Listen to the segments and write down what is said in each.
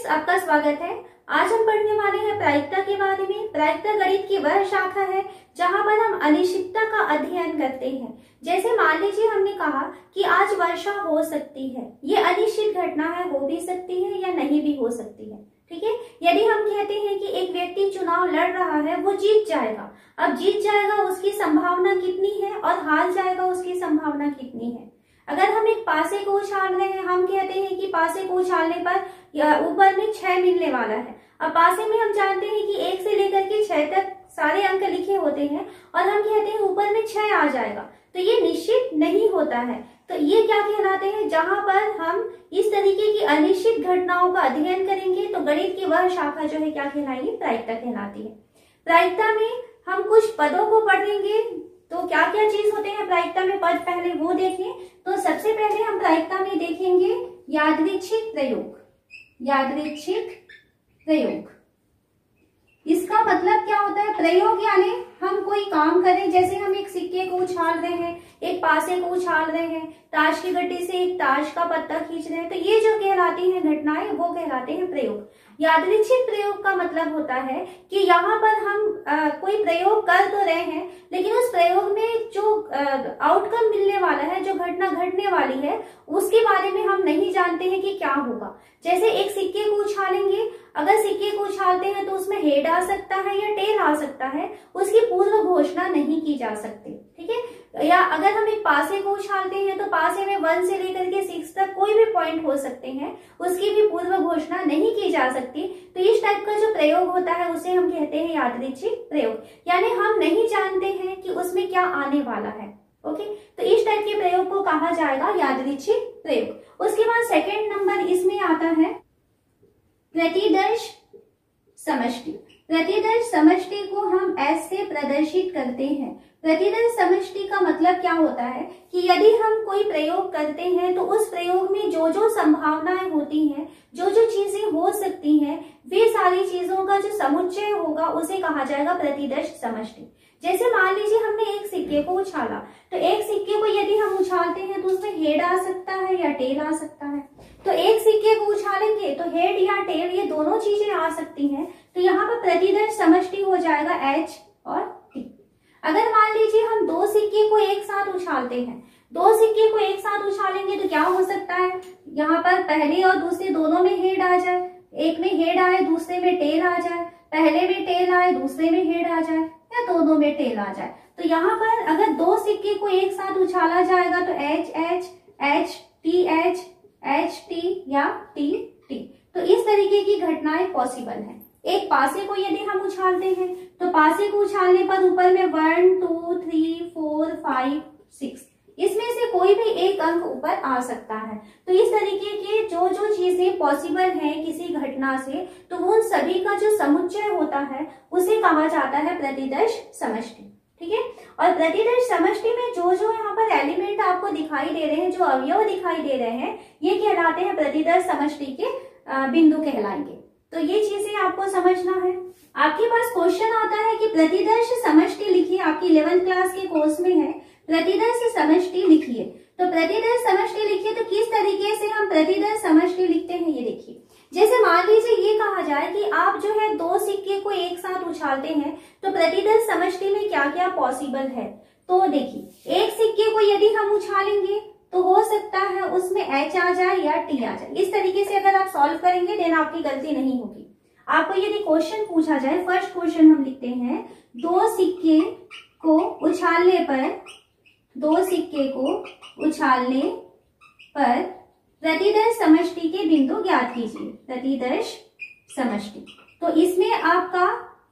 आपका स्वागत है। आज हम पढ़ने वाले हैं प्रायिकता के बारे में। प्रायिकता गणित की वह शाखा है जहां पर हम अनिश्चितता का अध्ययन करते हैं। जैसे मान लीजिए हमने कहा कि आज वर्षा हो सकती है, ये अनिश्चित घटना है, हो भी सकती है या नहीं भी हो सकती है। ठीक है, यदि हम कहते हैं कि एक व्यक्ति चुनाव लड़ रहा है, वो जीत जाएगा। अब जीत जाएगा उसकी संभावना कितनी है और हार जाएगा उसकी संभावना कितनी है। अगर हम एक पासे को उछाल रहे हैं, हम कहते हैं कि पासे को उछालने पर ऊपर में 6 मिलने वाला है। अब पासे में हम जानते हैं कि 1 से लेकर के 6 तक सारे अंक लिखे होते हैं और हम कहते हैं ऊपर में 6 आ जाएगा, तो ये निश्चित नहीं होता है। तो ये क्या कहलाते हैं? जहां पर हम इस तरीके की अनिश्चित घटनाओं का अध्ययन करेंगे तो गणित की वह शाखा जो है क्या कहलाएगी? प्रायिकता कहलाती है। प्रायिकता में हम कुछ पदों को पढ़ेंगे। तो क्या क्या चीज होते हैं प्रायिकता में पद, पहले वो देखें। तो सबसे पहले हम प्रायिकता में देखेंगे यादृच्छिक प्रयोग। यादृच्छिक प्रयोग, इसका मतलब क्या होता है? प्रयोग यानी हम कोई काम करें, जैसे हम एक सिक्के को उछाल रहे हैं, एक पासे को उछाल रहे हैं, ताश की गड्डी से एक ताश का पत्ता खींच रहे हैं, तो ये जो कहलाती हैं घटनाएं वो कहलाते हैं प्रयोग। यादृच्छिक प्रयोग का मतलब होता है कि यहाँ पर हम कोई प्रयोग कर तो रहे हैं, लेकिन उस प्रयोग में जो आउटकम मिलने वाला है, जो घटना घटने वाली है, उसके बारे में हम नहीं जानते हैं कि क्या होगा। जैसे एक सिक्के को उछालेंगे, अगर सिक्के को उछालते हैं तो उसमें हेड आ सकता है या टेल आ सकता है, उसकी पूर्व घोषणा नहीं की जा सकती। ठीक है, या अगर हम एक पासे को उछालते हैं तो पासे में 1 से लेकर के 6 तक कोई भी पॉइंट हो सकते हैं, उसकी भी पूर्व घोषणा नहीं की जा सकती। तो इस टाइप का जो प्रयोग होता है उसे हम कहते हैं यादृच्छिक प्रयोग, यानी हम नहीं जानते हैं कि उसमें क्या आने वाला है। ओके, तो इस टाइप के प्रयोग को कहा जाएगा यादृच्छिक प्रयोग। उसके बाद सेकेंड नंबर इसमें आता है प्रतिदर्श समष्टि। प्रतिदर्श समष्टि को हम S से प्रदर्शित करते हैं। प्रतिदर्श समष्टि का मतलब क्या होता है कि यदि हम कोई प्रयोग करते हैं तो उस प्रयोग में जो जो संभावनाएं होती हैं, जो जो चीजें हो सकती हैं, वे सारी चीजों का जो समुच्चय होगा उसे कहा जाएगा प्रतिदर्श समष्टि। जैसे मान लीजिए हमने एक सिक्के को उछाला, तो एक सिक्के को यदि हम उछालते हैं तो उसमें हेड आ सकता है या टेल आ सकता है। तो एक सिक्के को उछालेंगे तो हेड या टेल ये दोनों चीजें आ सकती हैं, तो यहाँ पर प्रतिदर्श समष्टि हो जाएगा H और T। अगर मान लीजिए हम 2 सिक्के को एक साथ उछालते हैं, 2 सिक्के को एक साथ उछालेंगे तो क्या हो सकता है? यहाँ पर पहले और दूसरे दोनों में हेड आ जाए, एक में हेड आए दूसरे में टेल आ जाए, पहले में टेल आए दूसरे में हेड आ जाए, या दोनों में टेल आ जाए। तो यहाँ पर अगर 2 सिक्के को एक साथ उछाला जाएगा तो H H H T H H T या T T। तो इस तरीके की घटनाएं पॉसिबल हैं। एक पासे को यदि हम उछालते हैं तो पासे को उछालने पर ऊपर में 1 2 3 4 5 6 इसमें से कोई भी एक अंक ऊपर आ सकता है। तो इस तरीके के जो जो चीजें पॉसिबल हैं किसी घटना से, तो उन सभी का जो समुच्चय होता है उसे कहा जाता है प्रतिदर्श समष्टि। ठीक है, और प्रतिदर्श समष्टि में जो जो यहाँ पर एलिमेंट आपको दिखाई दे रहे हैं, जो अवयव दिखाई दे रहे हैं, ये कहलाते हैं प्रतिदर्श समष्टि के बिंदु कहलाएंगे। तो ये चीजें आपको समझना है। आपके पास क्वेश्चन आता है कि प्रतिदर्श समष्टि लिखिए, आपकी 11th क्लास के कोर्स में है, प्रतिदर्श समष्टि लिखिए। तो प्रतिदर्श समष्टि लिखिए, तो किस तरीके से हम प्रतिदर्श समष्टि लिखते हैं ये देखिए। जैसे मान लीजिए ये कहा जाए कि आप जो है 2 सिक्के को एक साथ उछालते हैं, तो प्रतिदर्श समष्टि में क्या क्या पॉसिबल है। तो देखिए, एक सिक्के को यदि हम उछालेंगे तो हो सकता है उसमें H आ जाए या T आ जाए। इस तरीके से अगर आप सॉल्व करेंगे देन आपकी गलती नहीं होगी। आपको यदि क्वेश्चन पूछा जाए, फर्स्ट क्वेश्चन हम लिखते हैं, 2 सिक्के को उछालने पर, 2 सिक्के को उछालने पर प्रतिदर्श समष्टि के बिंदु ज्ञात कीजिए। प्रतिदर्श समष्टि, तो इसमें आपका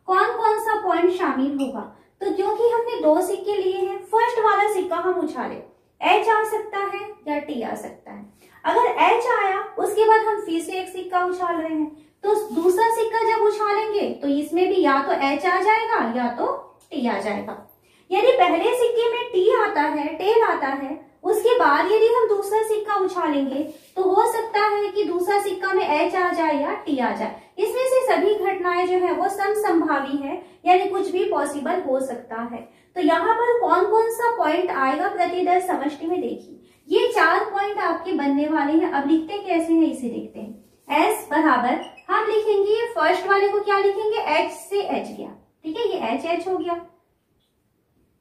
कौन कौन सा पॉइंट शामिल होगा? तो क्योंकि हमने 2 सिक्के लिए हैं, फर्स्ट वाला सिक्का हम उछाले, H आ सकता है या T आ सकता है। अगर H आया, उसके बाद हम फिर से एक सिक्का उछाल रहे हैं, तो दूसरा सिक्का जब उछालेंगे तो इसमें भी या तो H आ जाएगा या तो T आ जाएगा। यदि पहले सिक्के में T आता है, टेल आता है, उसके बाद यदि हम दूसरा सिक्का उछालेंगे तो हो सकता है कि दूसरा सिक्का में H आ जाए या T आ जाए। इसमें से सभी घटनाएं जो है वो समसंभावी है, यानी कुछ भी पॉसिबल हो सकता है। तो यहाँ पर कौन कौन सा पॉइंट आएगा प्रतिदर्श समष्टि में देखिए, ये 4 पॉइंट आपके बनने वाले हैं। अब लिखते कैसे हैं इसे देखते हैं। S बराबर हम लिखेंगे फर्स्ट वाले को, क्या लिखेंगे, एच से एच गया, ठीक है, ये एच एच हो गया।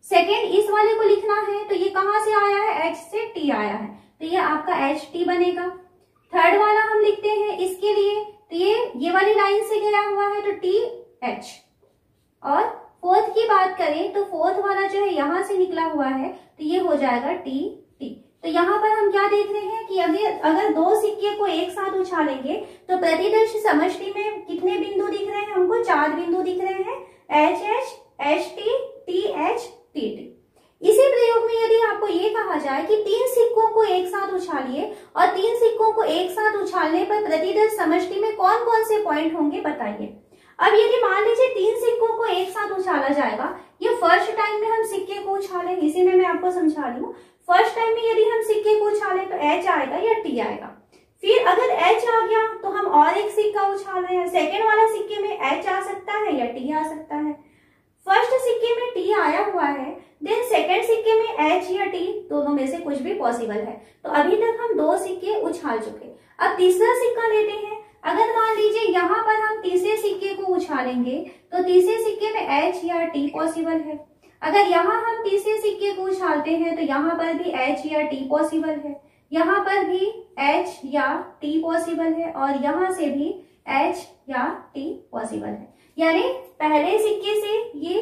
सेकेंड इस वाले को लिखना है तो ये कहां से आया है, एच से टी आया है, तो ये आपका एच टी बनेगा। थर्ड वाला हम लिखते हैं इसके लिए, तो ये वाली लाइन से गया हुआ है तो टी एच। और फोर्थ की बात करें तो फोर्थ वाला जो है यहां से निकला हुआ है तो ये हो जाएगा टी टी। तो यहाँ पर हम क्या देख रहे हैं कि अगर दो सिक्के को एक साथ उछालेंगे तो प्रतिदर्शी समष्टि में कितने बिंदु दिख रहे हैं, हमको 4 बिंदु दिख रहे हैं, H H, H T, T H, T T. इसी प्रयोग में यदि आपको ये कहा जाए कि 3 सिक्कों को एक साथ उछालिए और 3 सिक्कों को एक साथ उछालने पर प्रतिदर्श समष्टि में कौन कौन से पॉइंट होंगे बताइए। अब यदि मान लीजिए 3 सिक्कों को एक साथ उछाला जाएगा, ये फर्स्ट टाइम में हम सिक्के को उछालें, इसी में मैं आपको समझा रही हूँ। फर्स्ट टाइम में यदि हम सिक्के को उछालें तो एच आएगा या टी आएगा। फिर अगर एच आ गया तो हम और एक सिक्का उछाल रहे हैं, सेकेंड वाला सिक्के में एच आ सकता है या टी आ सकता है। फर्स्ट सिक्के में टी आया हुआ है, देन सेकेंड सिक्के में एच या टी, दोनों में से कुछ भी पॉसिबल है। तो अभी तक हम 2 सिक्के उछाल चुके। अब तीसरा सिक्का लेते हैं। अगर मान लीजिए यहाँ पर हम तीसरे सिक्के को उछालेंगे तो तीसरे सिक्के में एच या टी पॉसिबल है। अगर यहाँ हम तीसरे सिक्के को उछालते हैं तो यहाँ पर भी एच या टी पॉसिबल है, यहाँ पर भी एच या टी पॉसिबल है और यहाँ से भी एच या टी पॉसिबल है। यानी पहले सिक्के से ये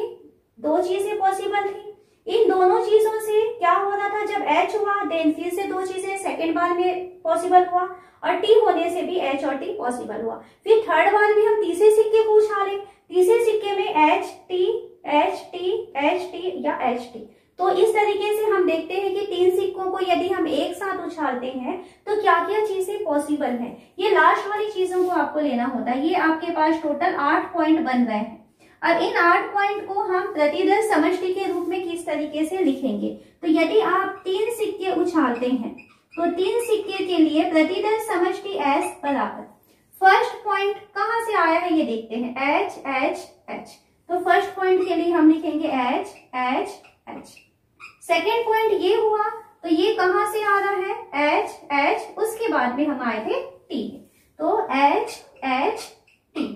2 चीजें पॉसिबल थी। इन दोनों चीजों से क्या हो रहा था, जब एच हुआ देन फिर से 2 चीजें सेकेंड बार में पॉसिबल हुआ और टी होने से भी एच और टी पॉसिबल हुआ। फिर थर्ड बार भी हम तीसरे सिक्के को उछाले, तीसरे सिक्के में H T, H T, H T या एच टी। तो इस तरीके से हम देखते हैं कि 3 सिक्कों को यदि हम एक साथ उछालते हैं तो क्या क्या चीजें पॉसिबल हैं। ये लास्ट वाली चीजों को आपको लेना होता है। ये आपके पास टोटल 8 पॉइंट बन रहे हैं। अब इन 8 पॉइंट को हम प्रतिदर्श समष्टि के रूप में किस तरीके से लिखेंगे। तो यदि आप 3 सिक्के उछालते हैं तो 3 सिक्के के लिए प्रतिदर्श समष्टि एस बराबर, फर्स्ट पॉइंट कहां से आया है ये देखते हैं, एच एच एच। तो फर्स्ट पॉइंट के लिए हम लिखेंगे H H H. Second point ये हुआ तो ये कहां से आ रहा है, एच एच, उसके बाद में हम आए थे टी, तो H H T.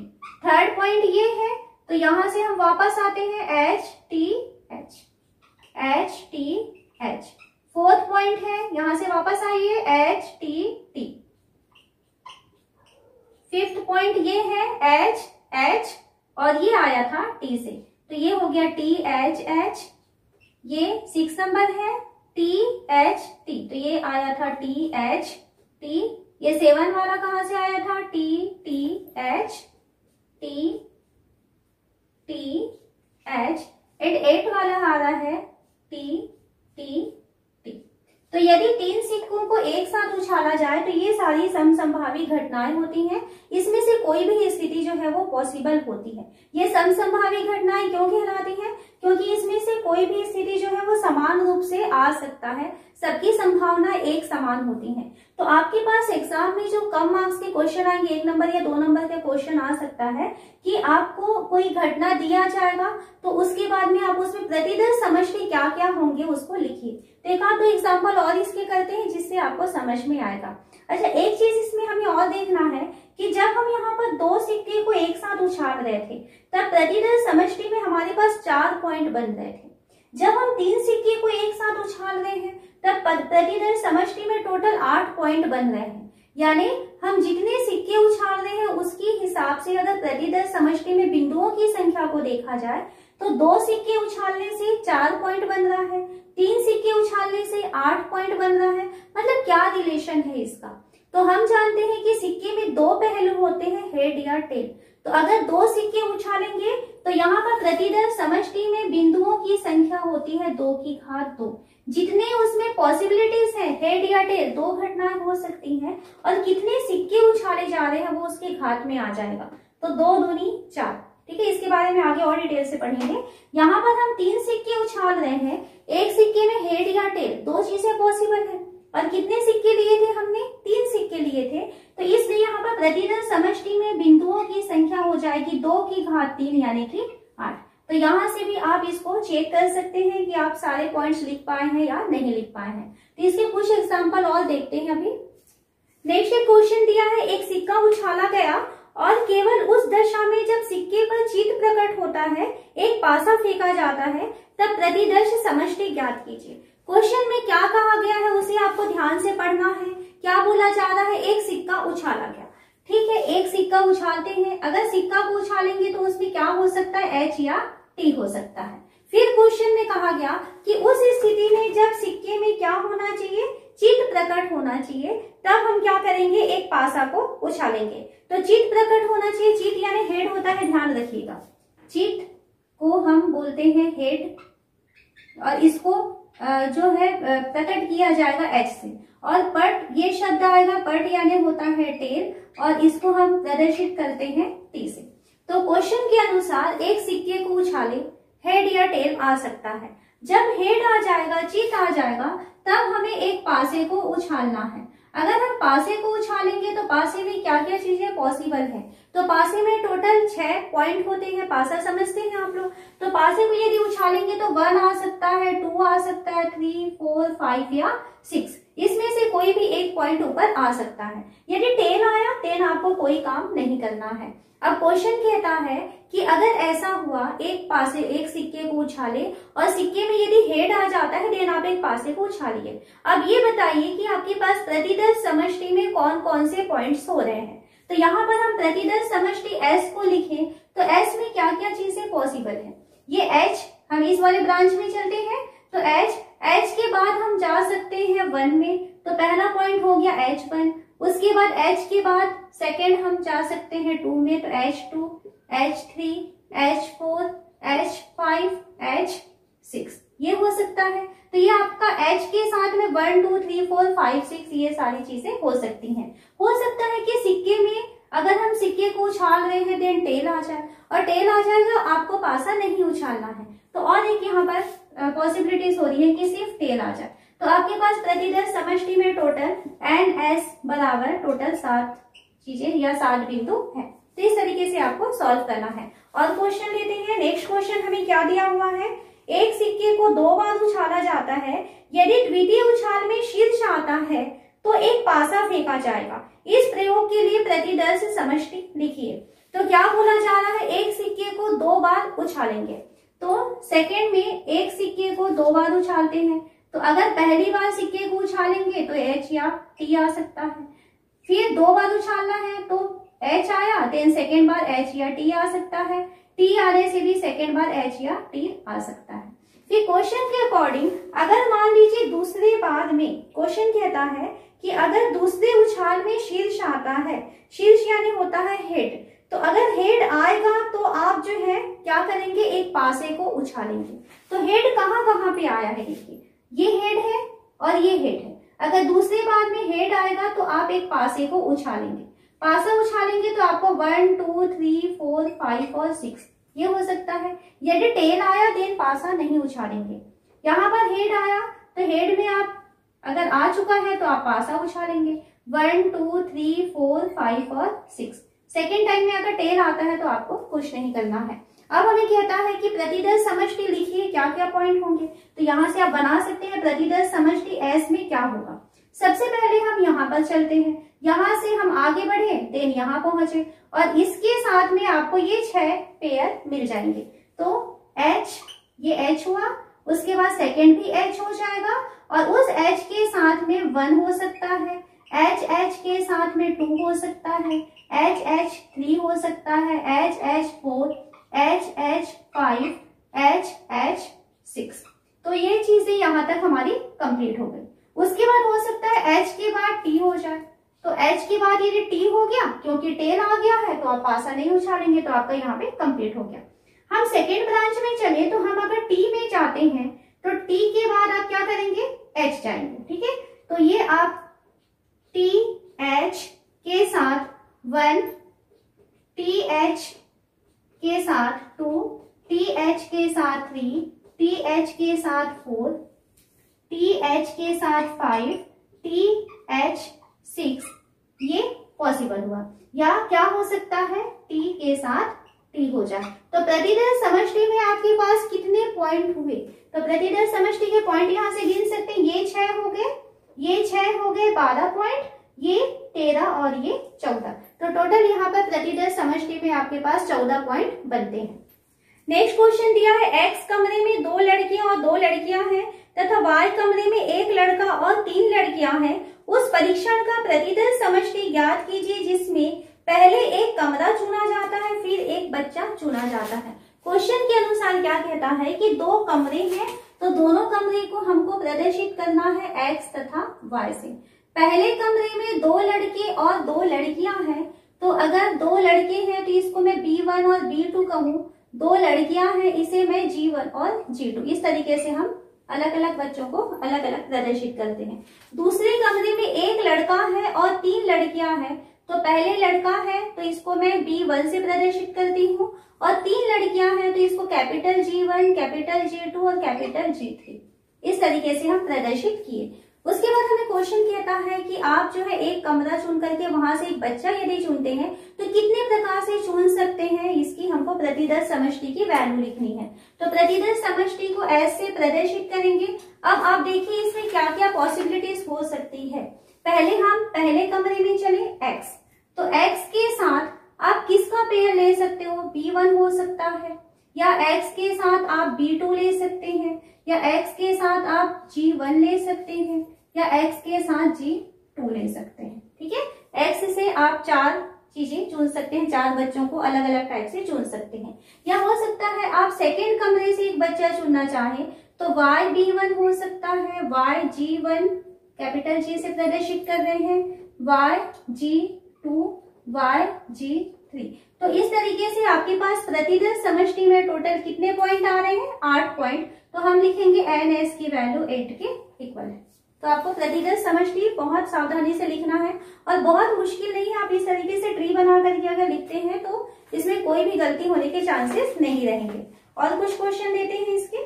Third point ये है तो यहां से हम वापस आते हैं H T H, H T H. Fourth point है, यहां से वापस आइए H T T. Fifth point ये है एच एच और ये आया था टी से, तो ये हो गया टी एच एच। ये 6 नंबर है टी एच टी, तो ये आया था टी एच टी। ये 7 वाला कहां से आया था, T T H T T H. And 8 वाला आ रहा है टी टी टी। तो यदि 3 सिक्कों को एक साथ उछाला जाए तो ये सारी समसंभावी घटनाएं होती हैं। इसमें से कोई भी स्थिति जो है वो पॉसिबल होती है। ये समसंभावी घटनाएं क्यों कहलाती हैं, क्योंकि इसमें से कोई भी स्थिति जो है वो समान रूप से आ सकता है, सबकी संभावना एक समान होती है। तो आपके पास एग्जाम में जो कम मार्क्स के क्वेश्चन आएंगे, 1 नंबर या 2 नंबर का क्वेश्चन आ सकता है कि आपको कोई घटना दिया जाएगा तो उसके बाद में आप उसमें प्रतिदर्श समष्टि क्या क्या होंगे उसको लिखिए। तो एक आध 2 एग्जाम्पल और इसके करते हैं जिससे आपको समझ में आएगा। अच्छा, एक चीज इसमें हमें और देखना है कि जब हम यहाँ पर 2 सिक्के को एक साथ उछाल रहे थे तब प्रतिदर्श समष्टि में हमारे पास 4 पॉइंट बन रहे थे। जब हम 3 सिक्के को एक साथ उछाल रहे हैं तब प्रतिदर्श समष्टि में टोटल 8 पॉइंट बन रहे हैं। यानी हम जितने सिक्के उछाल रहे हैं उसके हिसाब से अगर प्रतिदर्श समष्टि में बिंदुओं की संख्या को देखा जाए तो 2 सिक्के उछालने से 4 पॉइंट बन रहा है, 3 सिक्के उछालने से 8 पॉइंट बन रहा है। मतलब क्या रिलेशन है इसका, तो हम जानते हैं कि सिक्के में 2 पहलू होते हैं, हेड या टेल। तो अगर 2 सिक्के उछालेंगे तो यहाँ पर प्रतिदर्श समष्टि में बिंदुओं की संख्या होती है 2 की घात 2। जितने उसमें पॉसिबिलिटीज हैं, हेड या टेल, 2 घटनाएं हो सकती हैं और कितने सिक्के उछाले जा रहे हैं वो उसके घात में आ जाएगा। तो 2 दूनी 4। ठीक है, इसके बारे में आगे और डिटेल से पढ़ेंगे। यहाँ पर हम 3 सिक्के उछाल रहे हैं, एक सिक्के में हेड या टेल, 2 चीजें पॉसिबल है। और कितने सिक्के लिए थे हमने, 3 सिक्के लिए थे। तो इसलिए यहाँ पर प्रतिदर्श समष्टि में बिंदुओं की संख्या हो जाएगी 2 की घात 3 यानी कि 8। तो यहाँ से भी आप इसको चेक कर सकते हैं कि आप सारे पॉइंट्स लिख पाए हैं या नहीं लिख पाए हैं। तो इसके कुछ एग्जाम्पल और देखते हैं। अभी नेक्स्ट क्वेश्चन दिया है, एक सिक्का उछाला गया और केवल उस दशा में जब सिक्के पर चित प्रकट होता है, एक पासा फेंका जाता है, तब प्रतिदर्श समष्टि ज्ञात कीजिए। क्वेश्चन में क्या कहा गया है उसे आपको ध्यान से पढ़ना है। क्या बोला जा रहा है? एक सिक्का उछाला गया, ठीक है, एक सिक्का उछालते हैं। अगर सिक्का को उछालेंगे तो उसमें क्या हो सकता है? एच या टी हो सकता है। फिर क्वेश्चन में कहा गया कि उस स्थिति में जब सिक्के में क्या होना चाहिए? चित प्रकट होना चाहिए, तब हम क्या करेंगे? एक पासा को उछालेंगे। तो चित प्रकट होना चाहिए, चित यानी हेड होता है, ध्यान रखिएगा। चित को हम बोलते हैं हेड, और इसको जो है प्रकट किया जाएगा एच से। और पट ये शब्द आएगा, पट यानी होता है टेल, और इसको हम प्रदर्शित करते हैं टी से। तो क्वेश्चन के अनुसार एक सिक्के को उछाले, हेड या टेल आ सकता है। जब हेड आ जाएगा, चित आ जाएगा, तब हमें एक पासे को उछालना है। अगर हम पासे को उछालेंगे तो पासे में क्या क्या चीजें पॉसिबल है? तो पासे में टोटल 6 पॉइंट होते हैं, पासा समझते हैं आप लोग। तो पासे को यदि उछालेंगे तो 1 आ सकता है, 2 आ सकता है, 3, 4, 5 या 6, इसमें से कोई भी एक पॉइंट ऊपर आ सकता है। यदि 10 आया, 10 आपको कोई काम नहीं करना है। अब क्वेश्चन कहता है कि अगर ऐसा हुआ, एक पासे एक सिक्के को उछाले और सिक्के में यदि हेड आ जाता है, देन आप एक पासे को उछालिए। अब ये बताइए कि आपके पास प्रतिदर्श समष्टि में कौन कौन से पॉइंट्स हो रहे हैं। तो यहाँ पर हम प्रतिदर्श समष्टि एस को लिखें तो एस में क्या क्या चीजें पॉसिबल है? ये एच, हम इस वाले ब्रांच में चलते हैं तो एच के बाद हम जा सकते हैं 1 में, तो पहला पॉइंट हो गया H1। उसके बाद H के बाद सेकेंड हम जा सकते हैं 2 में, तो H2, H3, H4, H5, H6 ये हो सकता है। तो ये आपका H के साथ में 1, 2, 3, 4, 5, 6 ये सारी चीजें हो सकती हैं। हो सकता है कि सिक्के में अगर हम सिक्के को उछाल रहे हैं देन टेल आ जाए, और टेल आ जाएगा, आपको पासा नहीं उछालना है। तो और एक यहाँ पर पॉसिबिलिटीज हो रही है कि सिर्फ टेल आ जाए। तो आपके पास प्रतिदर्श समष्टि में टोटल NS बराबर टोटल 7 चीजें या 7 बिंदु है। तो इस तरीके से आपको सॉल्व करना है। और क्वेश्चन लेते हैं। नेक्स्ट क्वेश्चन हमें क्या दिया हुआ है? एक सिक्के को 2 बार उछाला जाता है, यदि द्वितीय उछाल में शीर्ष आता है तो एक पासा फेंका जाएगा। इस प्रयोग के लिए प्रतिदर्श समष्टि लिखिए। तो क्या बोला जा रहा है? एक सिक्के को 2 बार उछालेंगे, तो सेकेंड में एक सिक्के को 2 बार उछालते हैं। तो अगर पहली बार सिक्के को उछालेंगे तो H या T आ सकता है, फिर 2 बार उछालना है तो H आया, देन सेकेंड बार H या T आ सकता है, T आने से भी सेकेंड बार H या T आ सकता है। फिर क्वेश्चन के अकॉर्डिंग अगर मान लीजिए दूसरे बार में क्वेश्चन कहता है कि अगर दूसरे उछाल में शीर्ष आता है, शीर्ष यानी होता है हेड, तो अगर हेड आएगा तो आप जो है क्या करेंगे? एक पासे को उछालेंगे। तो हेड कहाँ कहाँ पे आया है? देखिए ये हेड है और ये हेड है। अगर दूसरे बार में हेड आएगा तो आप एक पासे को उछालेंगे। पासा उछालेंगे तो आपको 1, 2, 3, 4, 5 और 6 ये हो सकता है। यदि टेल आया देन पासा नहीं उछालेंगे। यहाँ पर हेड आया तो हेड में आप अगर आ चुका है तो आप पासा उछालेंगे 1, 2, 3, 4, 5 और 6। सेकेंड टाइम में अगर टेल आता है तो आपको कुछ नहीं करना है। अब हमें कहता है कि प्रतिदर्श समष्टि लिखिए, क्या क्या पॉइंट होंगे। तो यहाँ से आप बना सकते हैं प्रतिदर्श समष्टि एस में क्या होगा। सबसे पहले हम यहाँ पर चलते हैं, यहाँ से हम आगे बढ़े देन यहाँ पहुंचे, और इसके साथ में आपको ये 6 पेयर मिल जाएंगे। तो H, ये H हुआ, उसके बाद सेकेंड भी H हो जाएगा, और उस H के साथ में 1 हो सकता है, H के साथ में 2 हो सकता है, H 3 हो सकता है, H 4, H 5, H 6। तो ये चीजें यहाँ तक हमारी कंप्लीट हो गई। उसके बाद हो सकता है H के बाद T हो जाए। तो H के बाद ये T हो गया, क्योंकि टेल आ गया है तो आप पासा नहीं उछालेंगे, तो आपका यहाँ पे कंप्लीट हो गया। हम सेकेंड ब्रांच में चले तो हम अगर T में जाते हैं तो T के बाद आप क्या करेंगे? H जाएंगे, ठीक है। तो ये आप TH के साथ 1, TH के साथ 2, TH के साथ 3, TH के साथ 4, TH के साथ 5, TH 6 ये पॉसिबल हुआ। या क्या हो सकता है? T के साथ T हो जाए। तो प्रतिदर्श समष्टि में आपके पास कितने पॉइंट हुए? तो प्रतिदर्श समष्टि के पॉइंट यहाँ से गिन सकते हैं। ये 6 हो गए, ये 6 हो गए, 12 पॉइंट, ये 13 और ये 14। तो टोटल यहाँ पर प्रतिदर्श समष्टि में आपके पास 14 पॉइंट बनते हैं। नेक्स्ट क्वेश्चन दिया है, एक्स कमरे में 2 लड़कियां और 2 लड़कियां हैं तथा वाई कमरे में 1 लड़का और 3 लड़कियां हैं। उस परीक्षण का प्रतिदर्श समष्टि ज्ञात कीजिए जिसमें पहले एक कमरा चुना जाता है फिर एक बच्चा चुना जाता है। क्वेश्चन के अनुसार क्या कहता है कि 2 कमरे हैं तो दोनों कमरे को हमको प्रदर्शित करना है एक्स तथा वाई से। पहले कमरे में 2 लड़के और 2 लड़कियां हैं, तो अगर 2 लड़के हैं तो इसको मैं B1 और B2 कहूँ, 2 लड़कियां हैं इसे मैं G1 और G2, इस तरीके से हम अलग अलग बच्चों को अलग अलग प्रदर्शित करते हैं। दूसरे कमरे में 1 लड़का है और 3 लड़कियां हैं, तो पहले लड़का है तो इसको मैं B1 से प्रदर्शित करती हूँ और 3 लड़कियां हैं तो इसको कैपिटल G1, कैपिटल G2 और कैपिटल G3, इस तरीके से हम प्रदर्शित किए। उसके बाद हमें क्वेश्चन कहता है कि आप जो है एक कमरा चुन करके वहां से एक बच्चा यदि चुनते हैं तो कितने प्रकार से चुन सकते हैं, इसकी हमको प्रतिदर्श समष्टि की वैल्यू लिखनी है। तो प्रतिदर्श समष्टि को ऐसे प्रदर्शित करेंगे। अब आप देखिए इसमें क्या क्या पॉसिबिलिटीज हो सकती है। पहले हम पहले कमरे में चले एक्स, तो एक्स के साथ आप किसका पेयर ले सकते हो, B1 हो सकता है, या एक्स के साथ आप B2 ले सकते हैं, या एक्स के साथ आप G1 ले सकते हैं, या एक्स के साथ G2 ले सकते हैं। ठीक है, एक्स से आप 4 चीजें चुन सकते हैं, 4 बच्चों को अलग अलग टाइप से चुन सकते हैं। या हो सकता है आप सेकेंड कमरे से एक बच्चा चुनना चाहें तो Y B1 हो सकता है, Y G1 कैपिटल G से प्रदर्शित कर रहे हैं, Y G2, Y G3। तो इस तरीके से आपके पास प्रतिदर्श समष्टि में टोटल कितने पॉइंट आ रहे हैं, 8 पॉइंट। तो हम लिखेंगे NS की वैल्यू 8 के इक्वल है। तो आपको प्रतिदर्श समष्टि बहुत सावधानी से लिखना है और बहुत मुश्किल नहीं है। आप इस तरीके से ट्री बना करके अगर लिखते हैं तो इसमें कोई भी गलती होने के चांसेस नहीं रहेंगे। और कुछ क्वेश्चन देते हैं इसके।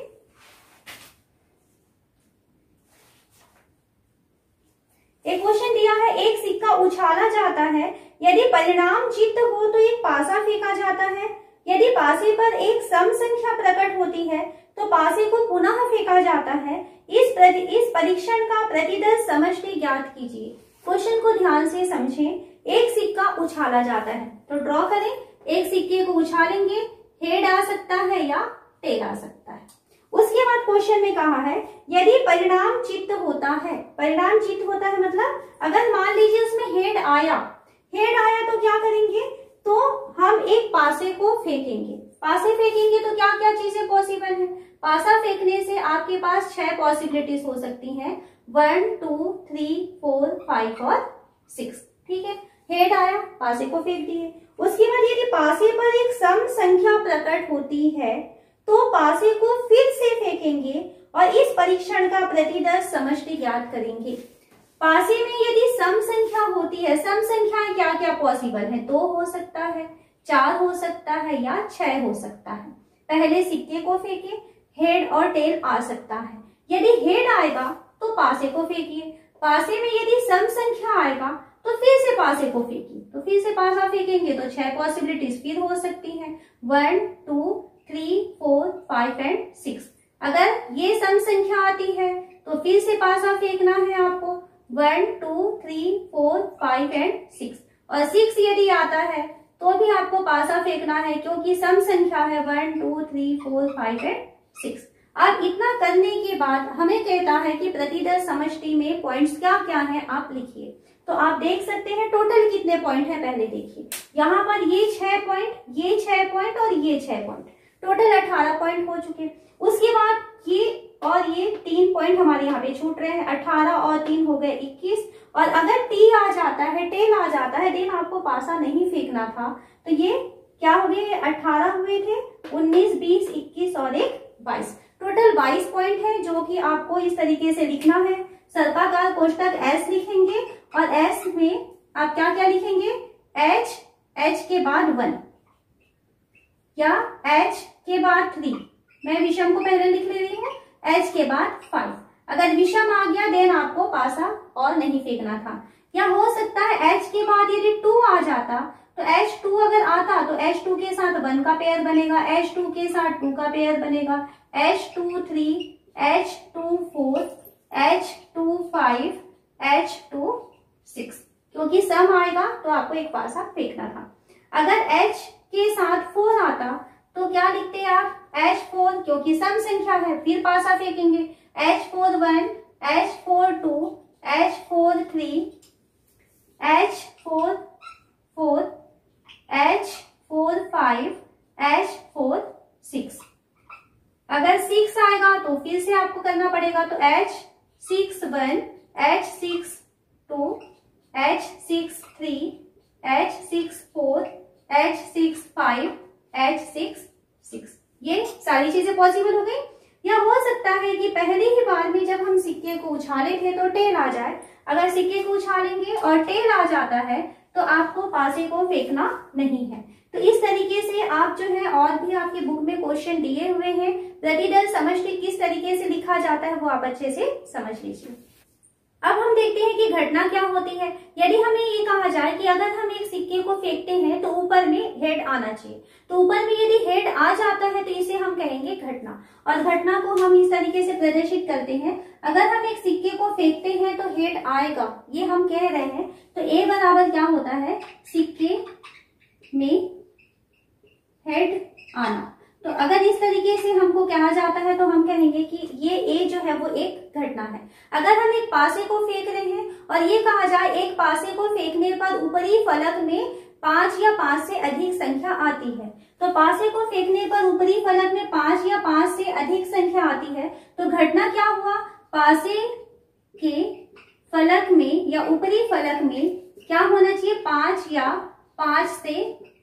एक क्वेश्चन दिया है, एक सिक्का उछाला जाता है, यदि परिणाम जीत हो तो एक पासा फेंका जाता है, यदि पासे पर एक सम संख्या प्रकट होती है तो पासे को पुनः फेंका जाता है। इस परीक्षण का प्रतिदर्श समष्टि ज्ञात कीजिए। क्वेश्चन को ध्यान से समझें। एक सिक्का उछाला जाता है तो ड्रॉ करें, एक सिक्के को उछालेंगे, हेड आ सकता है या टेल आ सकता है। उसके बाद क्वेश्चन में कहा है यदि परिणाम चित्त होता है, परिणाम चित्त होता है मतलब अगर मान लीजिए उसमें हेड आया तो क्या करेंगे, तो हम एक पासे को फेंकेंगे। पासे फेंकेंगे तो क्या क्या चीजें पॉसिबल है, पासा फेंकने से आपके पास 6 पॉसिबिलिटीज हो सकती हैं, 1 2 3 4 5 और 6। ठीक है, हेड आया, पासे को फेंक दिए। उसके बाद यदि पासे पर एक सम संख्या प्रकट होती है तो पासे को फिर से फेंकेंगे और इस परीक्षण का प्रतिदर्श समष्टि ज्ञात करेंगे। पासे में यदि सम संख्या होती है, सम संख्याएं क्या क्या पॉसिबल है, 2 हो सकता है, 4 हो सकता है या 6 हो सकता है। पहले सिक्के को फेंके, हेड और टेल आ सकता है। यदि हेड आएगा तो पासे को फेंकिए, पासे में यदि सम संख्या आएगा तो फिर से पासे को फेंकिए, तो फिर से पासा फेंकेंगे तो 6 पॉसिबिलिटीज फिर हो सकती हैं, 1 2 3 4 5 एंड 6। अगर ये सम संख्या आती है तो फिर से पासा फेंकना है आपको, 1 2 3 4 5 एंड 6। और 6 यदि आता है तो भी आपको पासा फेंकना है क्योंकि सम संख्या है 1 2 3 4 5 एंड 6। अब इतना करने के बाद हमें कहता है कि प्रतिदर्श समष्टि में पॉइंट्स क्या क्या हैं, आप लिखिए। तो आप देख सकते हैं टोटल कितने पॉइंट है, पहले देखिए यहाँ पर ये 6 पॉइंट, ये 6 पॉइंट और ये 6 पॉइंट, टोटल 18 पॉइंट हो चुके। उसके बाद ये और ये 3 पॉइंट हमारे यहाँ पे छूट रहे हैं, 18 और 3 हो गए 21। और अगर टी आ जाता है, टेल आ जाता है, देन आपको पासा नहीं फेंकना था। तो ये क्या हो गए, 18 हुए थे, 19 20 21 और 1 22, टोटल 22 पॉइंट है जो कि आपको इस तरीके से लिखना है। सर्पाकार कोष्ठक S लिखेंगे और S में आप क्या क्या लिखेंगे, H के बाद 1 या H के बाद 3, मैं विषम को पहले लिख ले रही हूँ, H के बाद 5। अगर विषम आ गया देन आपको पासा और नहीं फेंकना था। या हो सकता है H के बाद यदि 2 आ जाता तो H2 अगर आता तो H2 के साथ 1 का पेयर बनेगा, H2 के साथ 2 का पेयर बनेगा, H2 3, H2 4, H2 5, H2 6। क्योंकि सम आएगा तो आपको एक पासा फेंकना था। अगर h के साथ 4 आता तो क्या लिखते हैं आप, h4, क्योंकि सम संख्या है, फिर पासा फेंकेंगे, h4 1, h4 2, h4 3, h4 4, h4 5, h4 6। अगर 6 आएगा तो फिर से आपको करना पड़ेगा, तो h6 1, h6 2, h6 3, h6 4, h6 5, h6 6। ये सारी चीजें पॉसिबल हो गई। या हो सकता है कि पहली ही बार में जब हम सिक्के को उछाले थे तो टेल आ जाए। अगर सिक्के को उछालेंगे और टेल आ जाता है तो आपको पासे को फेंकना नहीं है। तो इस तरीके से आप जो है, और भी आपके बुक में क्वेश्चन दिए हुए हैं, प्रतिदल समष्टि किस तरीके से लिखा जाता है वो आप अच्छे से समझ लीजिए। अब हम देखते हैं कि घटना क्या होती है। यदि हमें ये कहा जाए कि अगर हम एक सिक्के को फेंकते हैं तो ऊपर में हेड आना चाहिए, तो ऊपर में यदि हेड आ जाता है तो इसे हम कहेंगे घटना। और घटना को हम इस तरीके से प्रदर्शित करते हैं, अगर हम एक सिक्के को फेंकते हैं तो हेड आएगा, ये हम कह रहे हैं, तो ए बराबर क्या होता है, सिक्के में हेड आना। तो अगर इस तरीके से हमको कहा जाता है तो हम कहेंगे कि ये ए जो है वो एक घटना है। अगर हम एक पासे को फेंक रहे हैं और ये कहा जाए एक पासे को फेंकने पर ऊपरी फलक में 5 या 5 से अधिक संख्या आती है, तो पासे को फेंकने पर ऊपरी फलक में 5 या 5 से अधिक संख्या आती है, तो घटना क्या हुआ, पासे के फलक में या ऊपरी फलक में क्या होना चाहिए, 5 या 5 से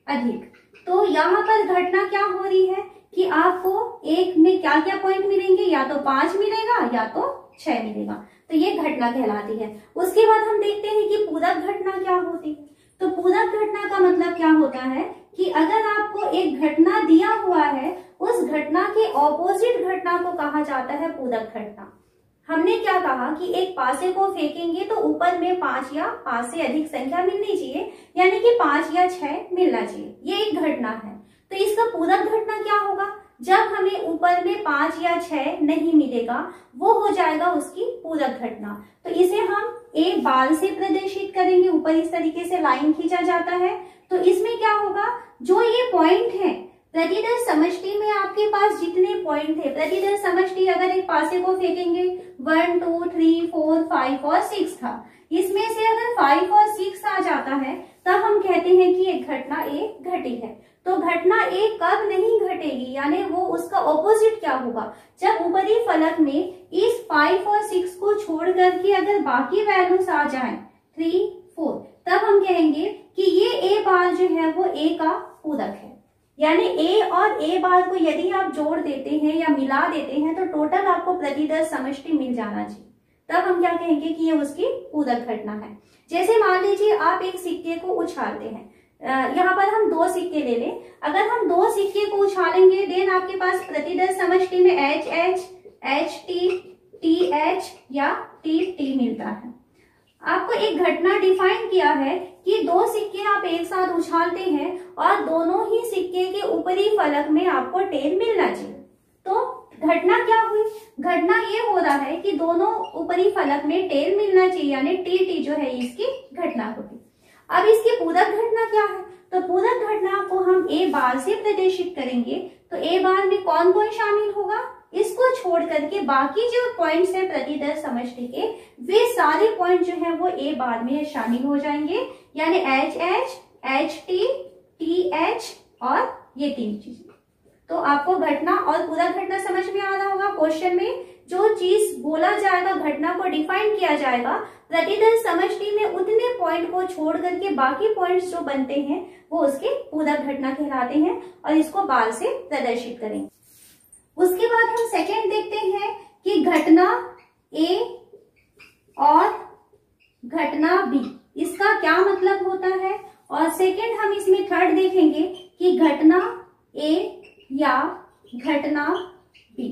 अधिक। तो यहाँ पर घटना क्या हो रही है कि आपको एक में क्या क्या पॉइंट मिलेंगे, या तो 5 मिलेगा या तो 6 मिलेगा, तो ये घटना कहलाती है। उसके बाद हम देखते हैं कि पूरक घटना क्या होती है। तो पूरक घटना का मतलब क्या होता है कि अगर आपको एक घटना दिया हुआ है, उस घटना के ऑपोजिट घटना को कहा जाता है पूरक घटना। हमने क्या कहा कि एक पासे को फेंकेंगे तो ऊपर में 5 या 5 से अधिक संख्या मिलनी चाहिए, यानी कि 5 या 6 मिलना चाहिए, ये एक घटना है। तो इसका पूरक घटना क्या होगा, जब हमें ऊपर में 5 या 6 नहीं मिलेगा वो हो जाएगा उसकी पूरक घटना। तो इसे हम ए बाल से प्रदर्शित करेंगे, ऊपर इस तरीके से लाइन खींचा जाता है। तो इसमें क्या होगा, जो ये पॉइंट है प्रतिदल समष्टि में आपके पास जितने पॉइंट थे, प्रतिदल समष्टि अगर एक पासे को फेंकेंगे 1 2 3 4 5 और 6 था, इसमें से अगर 5 और 6 आ जाता है तब हम कहते हैं कि एक घटना ए घटी है। तो घटना ए कब नहीं घटेगी, यानी वो उसका ऑपोजिट क्या होगा, जब ऊपरी फलक में इस 5 और 6 को छोड़ करके अगर बाकी वैल्यूज आ जाए 3 4, तब हम कहेंगे कि ये ए बार जो है वो ए का पूरक है। यानी ए और ए बार को यदि आप जोड़ देते हैं या मिला देते हैं तो टोटल आपको प्रतिदल समष्टि मिल जाना चाहिए, तब हम क्या कहेंगे कि ये उसकी पूरक घटना है। जैसे मान लीजिए आप एक सिक्के को उछालते हैं, यहाँ पर हम 2 सिक्के ले लें, अगर हम 2 सिक्के को उछालेंगे देन आपके पास प्रतिदल समष्टि में H H, H T, T H या टी टी मिलता है। आपको एक घटना डिफाइन किया है कि 2 सिक्के आप एक साथ उछालते हैं और दोनों ही सिक्के के ऊपरी फलक में आपको टेल मिलना चाहिए। तो घटना क्या हुई, घटना ये हो रहा है कि दोनों ऊपरी फलक में टेल मिलना चाहिए, यानी टी टी जो है इसकी घटना होगी। अब इसकी पूरक घटना क्या है, तो पूरक घटना को हम ए बार से प्रदर्शित करेंगे। तो ए बार में कौन कौन शामिल होगा, इसको छोड़ करके बाकी जो पॉइंट्स है प्रतिदल समष्टि के, वे सारे पॉइंट जो है वो ए बार में शामिल हो जाएंगे, यानी H H, H T, T H और ये 3 चीजें। तो आपको घटना और पूरक घटना समझ में आ रहा होगा। क्वेश्चन में जो चीज बोला जाएगा, घटना को डिफाइन किया जाएगा, प्रतिदल समष्टि में उतने पॉइंट को छोड़ करके बाकी पॉइंट्स जो बनते हैं वो उसके पूरक घटना कहलाते हैं, और इसको बाल से प्रदर्शित करेंगे। उसके बाद हम सेकेंड देखते हैं कि घटना ए और घटना बी, इसका क्या मतलब होता है, और सेकेंड हम इसमें थर्ड देखेंगे कि घटना ए या घटना बी,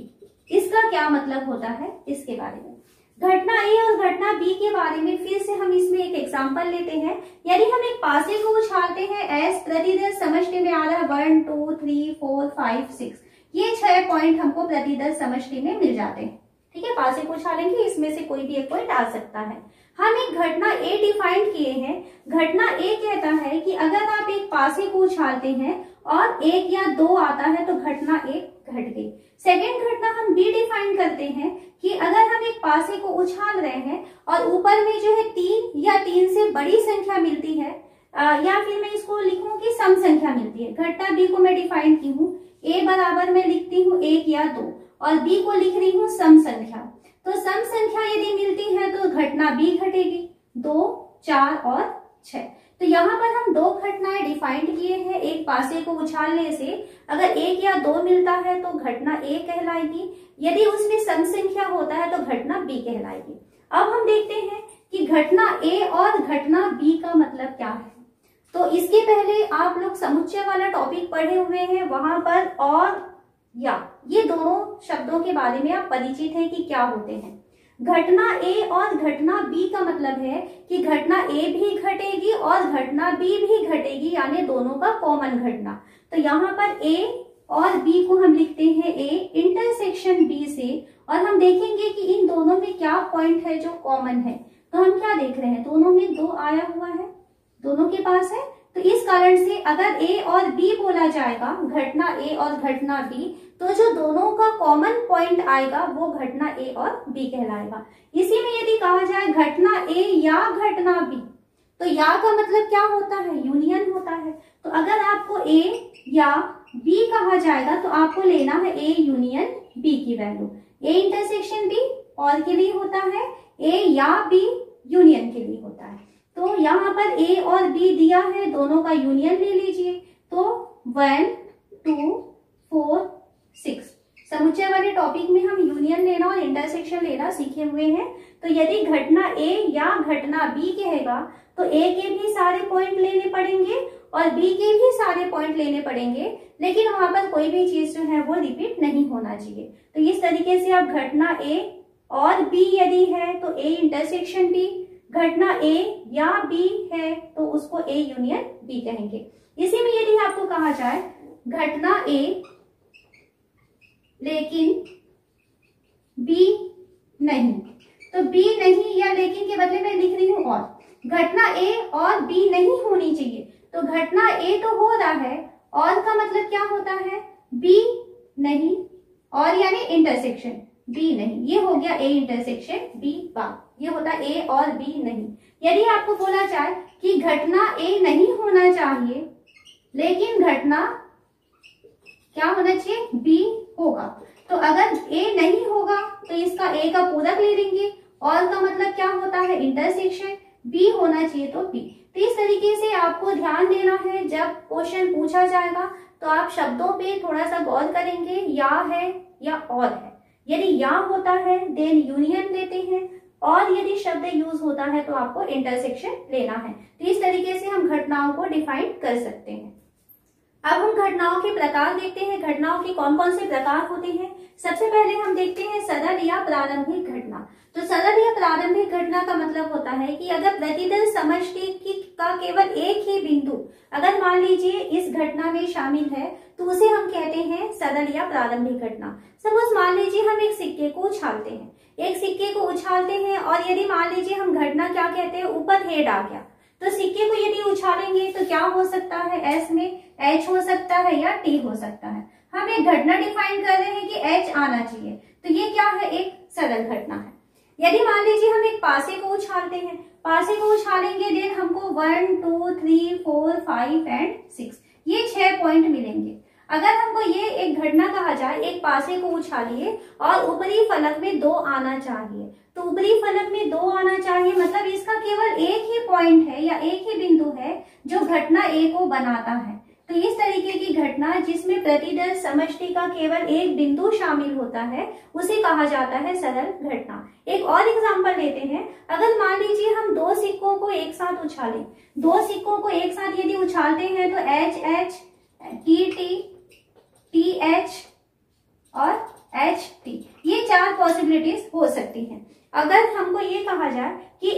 इसका क्या मतलब होता है इसके बारे में। घटना ए और घटना बी के बारे में फिर से हम इसमें एक एग्जांपल लेते हैं। यदि हम एक पासे को उछालते हैं, एस प्रतिदल समष्टि में आ रहा है 1 2 3 4 5 6, ये 6 पॉइंट हमको प्रतिदल समष्टि में मिल जाते हैं। ठीक है, पासे को उछालेंगे, इसमें से कोई भी एक पॉइंट आ सकता है। हम एक घटना ए डिफाइन किए हैं। घटना ए कहता है कि अगर आप एक पासे को उछालते हैं और 1 या 2 आता है तो घटना ए घट गई। सेकेंड घटना हम बी डिफाइन करते हैं कि अगर हम एक पासे को उछाल रहे हैं और ऊपर में जो है 3 या 3 से बड़ी संख्या मिलती है, या फिर मैं इसको लिखूं कि सम संख्या मिलती है। घटना बी को मैं डिफाइन की हूँ, ए बराबर मैं लिखती हूँ 1 या 2 और बी को लिख रही हूँ सम संख्या। तो सम संख्या यदि मिलती है तो घटना बी घटेगी, 2, 4 और 6। तो यहाँ पर हम 2 घटनाएं डिफाइन किए हैं। एक पासे को उछालने से अगर 1 या 2 मिलता है तो घटना ए कहलाएगी, यदि उसमें सम संख्या होता है तो घटना बी कहलाएगी। अब हम देखते हैं कि घटना ए और घटना बी का मतलब क्या है। तो इसके पहले आप लोग समुच्चय वाला टॉपिक पढ़े हुए हैं, वहां पर और या ये दोनों शब्दों के बारे में आप परिचित हैं कि क्या होते हैं। घटना ए और घटना बी का मतलब है कि घटना ए भी घटेगी और घटना बी भी घटेगी, यानी दोनों का कॉमन घटना। तो यहाँ पर ए और बी को हम लिखते हैं ए इंटरसेक्शन बी से, और हम देखेंगे कि इन दोनों में क्या पॉइंट है जो कॉमन है। तो हम क्या देख रहे हैं, दोनों में 2 आया हुआ है, दोनों के पास है। तो इस कारण से अगर ए और बी बोला जाएगा, घटना ए और घटना बी, तो जो दोनों का कॉमन पॉइंट आएगा वो घटना ए और बी कहलाएगा। इसी में यदि कहा जाए घटना ए या घटना बी, तो या का मतलब क्या होता है, यूनियन होता है। तो अगर आपको ए या बी कहा जाएगा तो आपको लेना है ए यूनियन बी की वैल्यू। ए इंटरसेक्शन बी और के लिए होता है, ए या बी यूनियन के लिए होता है। तो यहाँ पर ए और बी दिया है, दोनों का यूनियन ले लीजिए। तो 1, 2, 4, 6 समुच्चय वाले टॉपिक में हम यूनियन लेना और इंटरसेक्शन लेना सीखे हुए हैं। तो यदि घटना ए या घटना बी कहेगा तो ए के भी सारे पॉइंट लेने पड़ेंगे और बी के भी सारे पॉइंट लेने पड़ेंगे, लेकिन वहां पर कोई भी चीज जो है वो रिपीट नहीं होना चाहिए। तो इस तरीके से आप घटना ए और बी यदि है तो ए इंटरसेक्शन बी, घटना ए या बी है तो उसको ए यूनियन बी कहेंगे। इसी में यदि आपको कहा जाए घटना ए लेकिन बी नहीं, तो बी नहीं या लेकिन के बदले में लिख रही हूं और। घटना ए और बी नहीं होनी चाहिए, तो घटना ए तो हो रहा है, और का मतलब क्या होता है, बी नहीं, और यानी इंटरसेक्शन बी नहीं, ये हो गया ए इंटरसेक्शन बी बार, ये होता है ए और बी नहीं। यदि आपको बोला जाए कि घटना ए नहीं होना चाहिए लेकिन घटना क्या होना चाहिए, बी होगा, तो अगर ए नहीं होगा तो इसका ए का पूरक ले लेंगे, और का मतलब क्या होता है, इंटरसेक्शन बी होना चाहिए तो बी। तो इस तरीके से आपको ध्यान देना है, जब क्वेश्चन पूछा जाएगा तो आप शब्दों पे थोड़ा सा गौर करेंगे, या है या और है। यदि या होता है देन यूनियन लेते हैं, और यदि शब्द यूज होता है तो आपको इंटरसेक्शन लेना है। तो इस तरीके से हम घटनाओं को डिफाइन कर सकते हैं। अब हम घटनाओं के प्रकार देखते हैं, घटनाओं के कौन कौन से प्रकार होते हैं। सबसे पहले हम देखते हैं सरल या प्रारंभिक घटना। तो सरल या प्रारंभिक घटना का मतलब होता है कि अगर प्रतिदिन समष्टि का केवल एक ही बिंदु अगर मान लीजिए इस घटना में शामिल है तो उसे हम कहते हैं सरल या प्रारंभिक घटना। सपोज मान लीजिए हम एक सिक्के को उछालते हैं, एक सिक्के को उछालते हैं, और यदि मान लीजिए हम घटना क्या कहते हैं, ऊपर हेड आ गया, तो सिक्के को यदि उछालेंगे तो क्या हो सकता है, एस में एच हो सकता है या टी हो सकता है। हम एक घटना डिफाइन कर रहे हैं कि एच आना चाहिए, तो ये क्या है, एक सरल घटना है। यदि मान लीजिए हम एक पासे को उछालते हैं, पासे को उछालेंगे देन हमको 1, 2, 3, 4, 5 एंड 6 ये 6 पॉइंट मिलेंगे। अगर हमको ये एक घटना कहा जाए, एक पासे को उछालिए और ऊपरी फलक में 2 आना चाहिए, तो ऊपरी फलक में 2 आना चाहिए मतलब इसका केवल एक ही पॉइंट है या एक ही बिंदु है जो घटना ए को बनाता है। तो इस तरीके की घटना जिसमें प्रतिदिन समष्टि का केवल एक बिंदु शामिल होता है उसे कहा जाता है सरल घटना। एक और एग्जांपल लेते हैं, अगर मान लीजिए हम 2 सिक्कों को एक साथ उछालें, 2 सिक्कों को एक साथ यदि उछालते हैं तो H H, T T, T H और एच टी, ये 4 पॉसिबिलिटीज हो सकती हैं। अगर हमको ये कहा जाए कि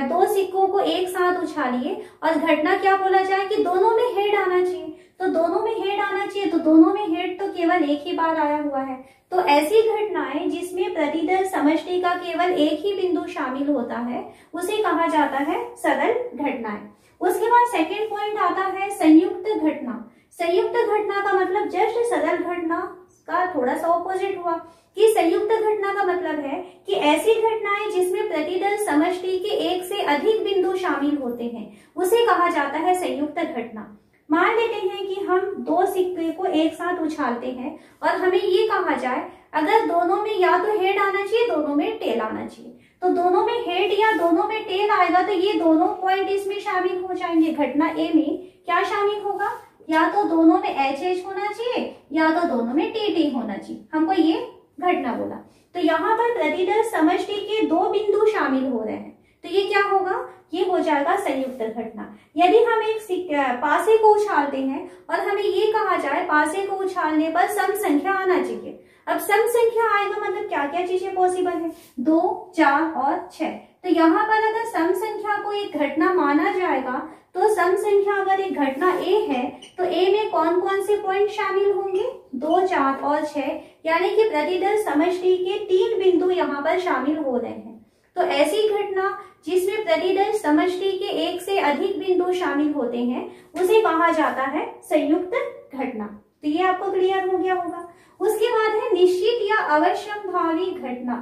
2 सिक्कों को एक साथ उछालिए और घटना क्या बोला जाए कि दोनों में हेड आना चाहिए, तो दोनों में हेड आना चाहिए, तो दोनों में हेड तो केवल एक ही बार आया हुआ है। तो ऐसी घटनाएं जिसमें प्रतिदल समष्टि का केवल एक ही बिंदु शामिल होता है उसे कहा जाता है सरल घटनाएं। उसके बाद सेकेंड पॉइंट आता है संयुक्त घटना। संयुक्त घटना का मतलब जस्ट सरल घटना का थोड़ा सा ऑपोजिट हुआ कि संयुक्त घटना का मतलब है कि ऐसी घटनाएं जिसमें प्रतिदल समष्टि के एक से अधिक बिंदु शामिल होते हैं उसे कहा जाता है संयुक्त घटना। मान लेते हैं कि हम दो सिक्के को एक साथ उछालते हैं और हमें ये कहा जाए अगर दोनों में या तो हेड आना चाहिए दोनों में टेल आना चाहिए, तो दोनों में हेड या दोनों में टेल आएगा तो ये दोनों पॉइंट इसमें शामिल हो जाएंगे। घटना ए में क्या शामिल होगा, या तो दोनों में एच होना चाहिए या तो दोनों में टी होना चाहिए, हमको ये घटना बोला। तो यहाँ पर प्रतिदल समष्टि के दो बिंदु शामिल हो रहे हैं तो ये क्या होगा, ये हो जाएगा संयुक्त घटना। यदि हम एक पासे को उछालते हैं और हमें ये कहा जाए पासे को उछालने पर सम संख्या आना चाहिए, अब सम संख्या आएगा मतलब क्या क्या चीजें पॉसिबल है, 2, 4 और 6। तो यहाँ पर अगर सम संख्या को एक घटना माना जाएगा तो सम संख्या अगर एक घटना ए है तो ए में कौन कौन से पॉइंट शामिल होंगे, 2, 4 और 6, यानी कि प्रतिदल समष्टि के 3 बिंदु यहाँ पर शामिल हो रहे हैं। तो ऐसी घटना जिसमें प्रतिदल समष्टि के एक से अधिक बिंदु शामिल होते हैं उसे कहा जाता है संयुक्त घटना। तो ये आपको क्लियर हो गया होगा। उसके बाद है निश्चित या अवश्यंभावी घटना।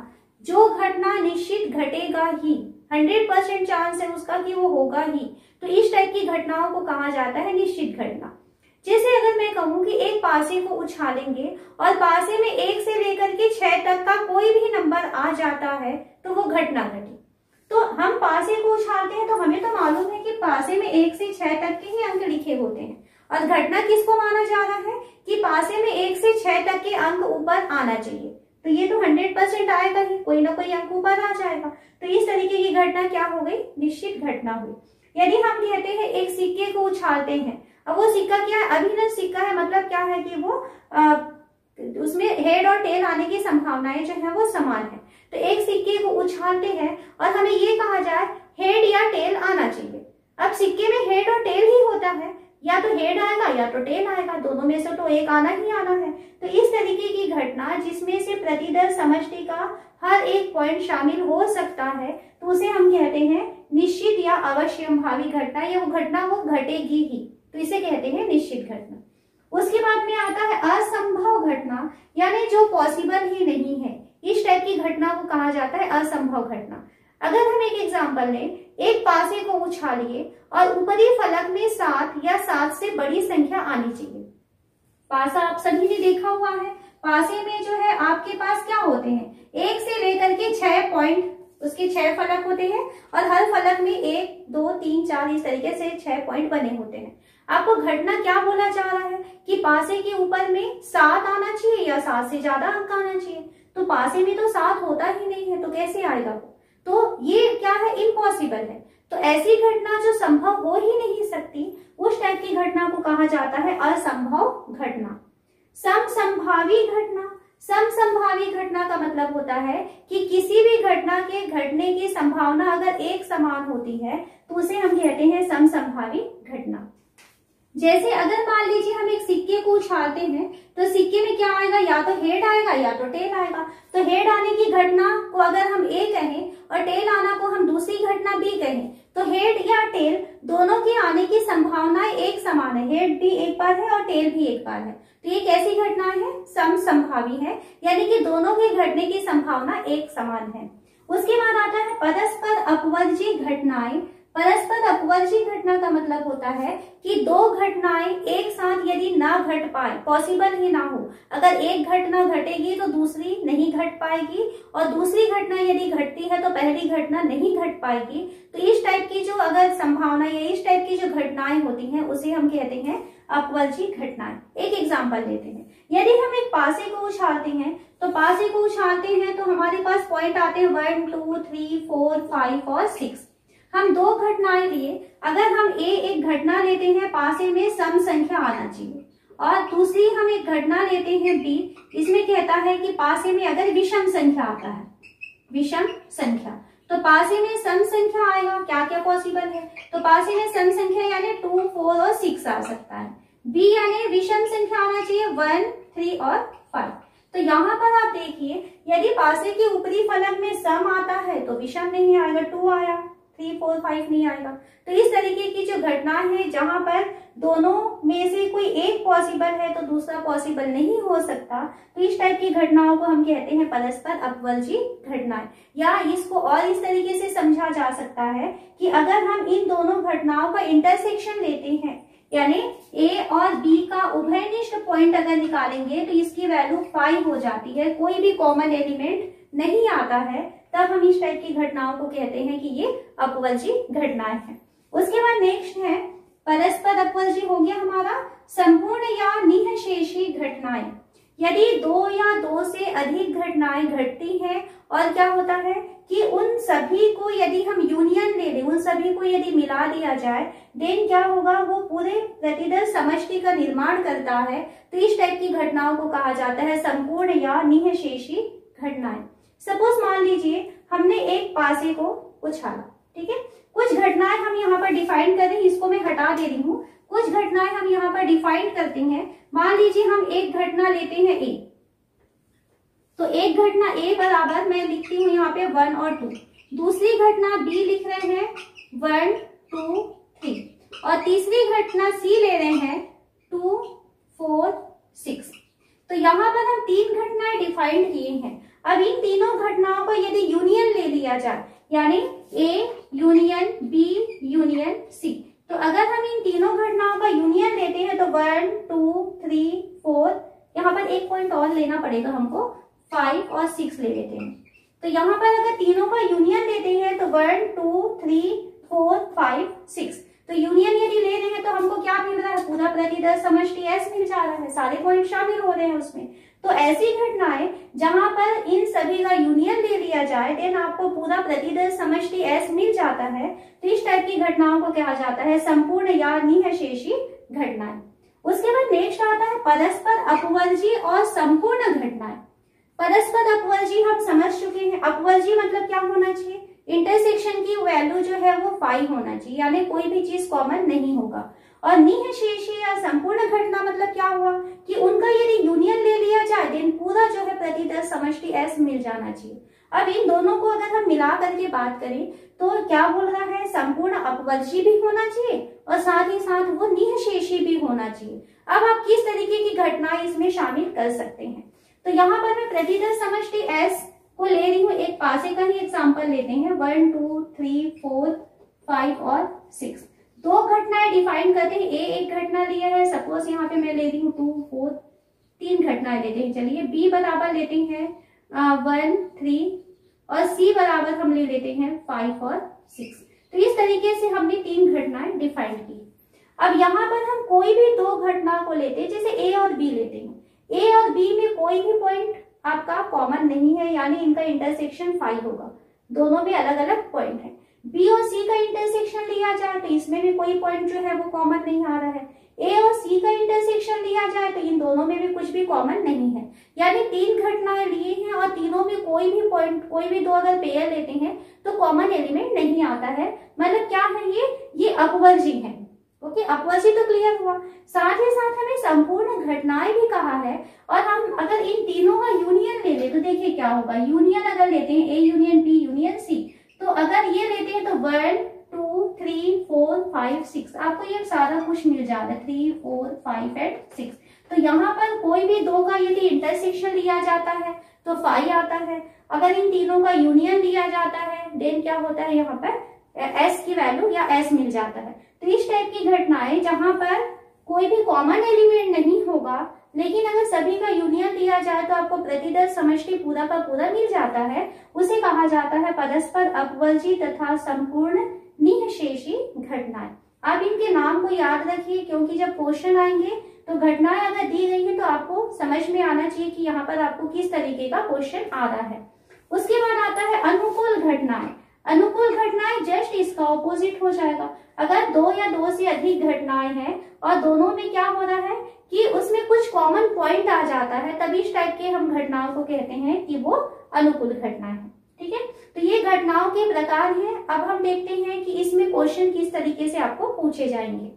जो घटना निश्चित घटेगा ही, 100% चांस है उसका कि वो होगा ही, तो इस टाइप की घटनाओं को कहा जाता है निश्चित घटना। जैसे अगर मैं कहूँ कि एक पासे को उछालेंगे और पासे में 1 से लेकर के 6 तक का कोई भी नंबर आ जाता है तो वो घटना घटी। तो हम पासे को उछालते हैं तो हमें तो मालूम है कि पासे में 1 से 6 तक के ही अंक लिखे होते हैं, और घटना किसको माना जा रहा है कि पासे में 1 से 6 तक के अंक ऊपर आना चाहिए, तो ये तो 100% आएगा ही, कोई ना कोई अंक ऊपर आ जाएगा। तो इस तरीके की घटना क्या हो गई, निश्चित घटना हुई। यदि हम कहते हैं एक सिक्के को उछालते हैं, अब वो सिक्का क्या है, अभिनव सिक्का है, मतलब क्या है कि वो उसमें हेड और टेल आने की संभावनाएं जो है वो समान है। तो एक सिक्के को उछालते हैं और हमें ये कहा जाए हेड या टेल आना चाहिए। अब सिक्के में हेड और टेल ही होता है, या तो हेड आएगा या तो टेल आएगा, दोनों में से तो एक आना ही आना है। तो इस तरीके की घटना जिसमें से प्रतिदल समष्टि का हर एक पॉइंट शामिल हो सकता है तो उसे हम कहते हैं निश्चित या अवश्यंभावी घटना, या वो घटना वो घटेगी ही, तो इसे कहते हैं निश्चित घटना। उसके बाद में आता है असंभव घटना, यानी जो पॉसिबल ही नहीं है, इस टाइप की घटना को कहा जाता है असंभव घटना। अगर हम एक एग्जांपल लें, एक पासे को उछालिए और ऊपरी फलक में 7 या 7 से बड़ी संख्या आनी चाहिए। पासा आप सभी ने देखा हुआ है, पासे में जो है आपके पास क्या होते हैं, 1 से लेकर के 6 पॉइंट, उसके 6 फलक होते हैं और हर फलक में 1, 2, 3, 4 इस तरीके से 6 पॉइंट बने होते हैं। आपको घटना क्या बोला जा रहा है कि पासे के ऊपर में 7 आना चाहिए या 7 से ज्यादा अंक आना चाहिए, तो पासे में तो 7 होता ही नहीं है, तो कैसे आएगा वो, तो ये क्या है, इम्पॉसिबल है। तो ऐसी घटना जो संभव हो ही नहीं सकती उस टाइप की घटना को कहा जाता है असंभव घटना। समसंभावी घटना, समसंभावी घटना का मतलब होता है कि किसी भी घटना के घटने की संभावना अगर एक समान होती है तो उसे हम कहते हैं समसंभावी घटना। जैसे अगर मान लीजिए हम एक सिक्के को उछालते हैं तो सिक्के में क्या आएगा, या तो हेड आएगा या तो टेल आएगा। तो हेड आने की घटना को अगर हम ए कहें और टेल आना को हम दूसरी घटना बी कहें तो हेड या टेल दोनों के आने की संभावनाएं एक समान है, हेड भी एक बार है और टेल भी एक बार है। तो ये कैसी घटना है, समसंभावी है, यानी कि दोनों के घटने की संभावना एक समान है। उसके बाद आता है परस्पर अपवर्जी घटनाएं। परस्पर अपवर्जी घटना का मतलब होता है कि दो घटनाएं एक साथ यदि ना घट पाए, पॉसिबल ही ना हो, अगर एक घटना घटेगी तो दूसरी नहीं घट पाएगी और दूसरी घटना यदि घटती है तो पहली घटना नहीं घट पाएगी। तो इस टाइप की जो अगर संभावना या इस टाइप की जो घटनाएं होती हैं उसे हम कहते हैं अपवर्जी घटनाएं। एक एग्जाम्पल लेते हैं, यदि हम एक पासे को उछालते हैं तो पासे को उछालते हैं तो हमारे पास पॉइंट आते हैं 1, 2, 3, 4, 5 और 6। हम दो घटनाएं लिए, अगर हम एक घटना लेते हैं पासे में सम संख्या आना चाहिए और दूसरी हम एक घटना लेते हैं बी, इसमें कहता है कि पासे में अगर विषम संख्या आता है, विषम संख्या, तो पासे में सम संख्या आएगा, क्या क्या पॉसिबल है, तो पासे में सम संख्या यानी 2, 4 और 6 आ सकता है। बी यानी विषम संख्या आना चाहिए 1, 3 और 5। तो यहाँ पर आप देखिए, यदि पासे के ऊपरी फलक में सम आता है तो विषम नहीं आएगा, 2 आया, 3, 4, 5 नहीं आएगा। तो इस तरीके की जो घटना है जहां पर दोनों में से कोई एक पॉसिबल है तो दूसरा पॉसिबल नहीं हो सकता, तो इस टाइप की घटनाओं को हम कहते हैं परस्पर अपवर्जी घटनाएं। या इसको और इस तरीके से समझा जा सकता है कि अगर हम इन दोनों घटनाओं का इंटरसेक्शन लेते हैं, यानी ए और बी का उभयनिष्ठ पॉइंट अगर निकालेंगे तो इसकी वैल्यू 5 हो जाती है, कोई भी कॉमन एलिमेंट नहीं आता है, तब हम इस टाइप की घटनाओं को कहते हैं कि ये अपवर्जी घटनाएं हैं। उसके बाद नेक्स्ट है परस्पर अपवर्जी हो गया हमारा संपूर्ण या निःशेषी घटनाएं। यदि 2 या 2 से अधिक घटनाएं घटती हैं और क्या होता है कि उन सभी को यदि हम यूनियन ले लें, उन सभी को यदि मिला दिया जाए, देन क्या होगा, वो पूरे प्रतिदर समष्टि का निर्माण करता है। तो इस टाइप की घटनाओं को कहा जाता है संपूर्ण या निःशेषी घटनाएं। सपोज मान लीजिए हमने एक पासे को उछाला, ठीक है, कुछ घटनाएं हम यहाँ पर डिफाइन करें, इसको मैं हटा दे रही हूँ, कुछ घटनाएं हम यहाँ पर डिफाइन करते हैं। मान लीजिए हम एक घटना लेते हैं ए, तो एक घटना ए बराबर मैं लिखती हूँ यहाँ पे 1 और 2, दूसरी घटना बी लिख रहे हैं 1, 2, 3 और तीसरी घटना सी ले रहे हैं 2, 4, 6। तो यहाँ पर हम 3 घटनाएं डिफाइन किए हैं। अब इन तीनों घटनाओं को यदि यूनियन ले लिया जाए, यानी A union B union C, तो अगर हम इन तीनों घटनाओं का यूनियन लेते हैं तो 1, 2, 3, 4, यहाँ पर एक पॉइंट और लेना पड़ेगा हमको, 5 और 6 ले लेते हैं। तो यहाँ पर अगर तीनों का यूनियन लेते हैं तो 1, 2, 3, 4, 5, 6, तो यूनियन यदि ले रहे हैं तो हमको क्या मिल रहा है, पूरा प्रतिदर समष्टि एस मिल जा रहा है, सारे पॉइंट शामिल हो रहे हैं उसमें। तो ऐसी घटनाएं जहां पर इन सभी का यूनियन ले लिया जाए, देन आपको पूरा प्रतिदर समष्टि एस मिल जाता है। तो इस टाइप की घटनाओं को कहा जाता है संपूर्ण या निःशेषी घटनाएं। उसके बाद नेक्स्ट आता है परस्पर अपवर्जी और संपूर्ण घटनाएं। परस्पर अपवर्जी हम समझ चुके हैं, अपवर्जी मतलब क्या होना चाहिए, इंटरसेक्शन की वैल्यू जो है वो 5 होना चाहिए, यानी कोई भी चीज कॉमन नहीं होगा। और निःशेषी या संपूर्ण घटना मतलब क्या हुआ कि उनका यदि यूनियन ले लिया जाए, देन पूरा जो है प्रतिदर समष्टि एस मिल जाना चाहिए। अब इन दोनों को अगर हम मिला करके बात करें तो क्या बोल रहा है, संपूर्ण अपवर्जी भी होना चाहिए और साथ ही साथ वो निःशेषी भी होना चाहिए। अब आप किस तरीके की घटनाएं इसमें शामिल कर सकते हैं, तो यहाँ पर मैं प्रतिदर समष्टि एस को ले रही हूँ, एक पासे का ही एग्जाम्पल लेते हैं, 1, 2, 3, 4, 5 और 6। 2 घटनाएं डिफाइन करते हैं, ए एक घटना लिया है, सपोज यहाँ पे मैं ले रही हूँ 2, 4, 3 घटनाएं लेते हैं। चलिए बी बराबर लेते हैं 1, 3 और सी बराबर हम ले लेते हैं 5 और 6। तो इस तरीके से हमने 3 घटनाएं डिफाइन की। अब यहाँ पर हम कोई भी 2 घटना को लेते हैं, जैसे ए और बी लेते हैं, ए और बी में कोई भी पॉइंट आपका कॉमन नहीं है, यानी इनका इंटरसेक्शन 5 होगा, दोनों में अलग अलग पॉइंट है। बी और सी का इंटरसेक्शन लिया जाए तो इसमें भी कोई पॉइंट जो है वो कॉमन नहीं आ रहा है। ए और सी का इंटरसेक्शन लिया जाए तो इन दोनों में भी कुछ भी कॉमन नहीं है, यानी 3 घटनाएं लिए हैं और तीनों में कोई भी पॉइंट, कोई भी 2 अगर पेयर लेते हैं तो कॉमन एलिमेंट नहीं आता है। मतलब क्या है, ये अपवर्जी है। ओके, अपवर्जी तो क्लियर हुआ। साथ ही साथ हमें संपूर्ण घटनाएं भी कहा है, और हम अगर इन तीनों का यूनियन ले ले तो देखिए क्या होगा। यूनियन अगर लेते हैं, A union B union C, तो अगर ये लेते हैं तो 1, 2, 3, 4, 5, 6, आपको ये सारा कुछ मिल जा रहा है, 3, 4, 5 एंड 6। तो यहाँ पर कोई भी 2 का यदि इंटरसेक्शन लिया जाता है तो 5 आता है। अगर इन तीनों का यूनियन लिया जाता है, देन क्या होता है, यहाँ पर एस की वैल्यू या एस मिल जाता है। तो इस टाइप की घटनाएं जहां पर कोई भी कॉमन एलिमेंट नहीं होगा, लेकिन अगर सभी का यूनियन लिया जाए तो आपको प्रतिदर समष्टि पूरा का पूरा मिल जाता है, उसे कहा जाता है परस्पर अपवर्जी तथा संपूर्ण निःशेषी घटनाएं। आप इनके नाम को याद रखिए, क्योंकि जब क्वेश्चन आएंगे तो घटनाएं अगर दी गई है तो आपको समझ में आना चाहिए कि यहाँ पर आपको किस तरीके का क्वेश्चन आ रहा है। उसके बाद आता है अनुकूल घटनाएं। अनुकूल घटनाएं जस्ट इसका ऑपोजिट हो जाएगा। अगर 2 या 2 से अधिक घटनाएं हैं और दोनों में क्या हो रहा है कि उसमें कुछ कॉमन पॉइंट आ जाता है, तभी इस टाइप के हम घटनाओं को कहते हैं कि वो अनुकूल घटनाएं हैं। ठीक है, तो ये घटनाओं के प्रकार हैं। अब हम देखते हैं कि इसमें क्वेश्चन किस तरीके से आपको पूछे जाएंगे।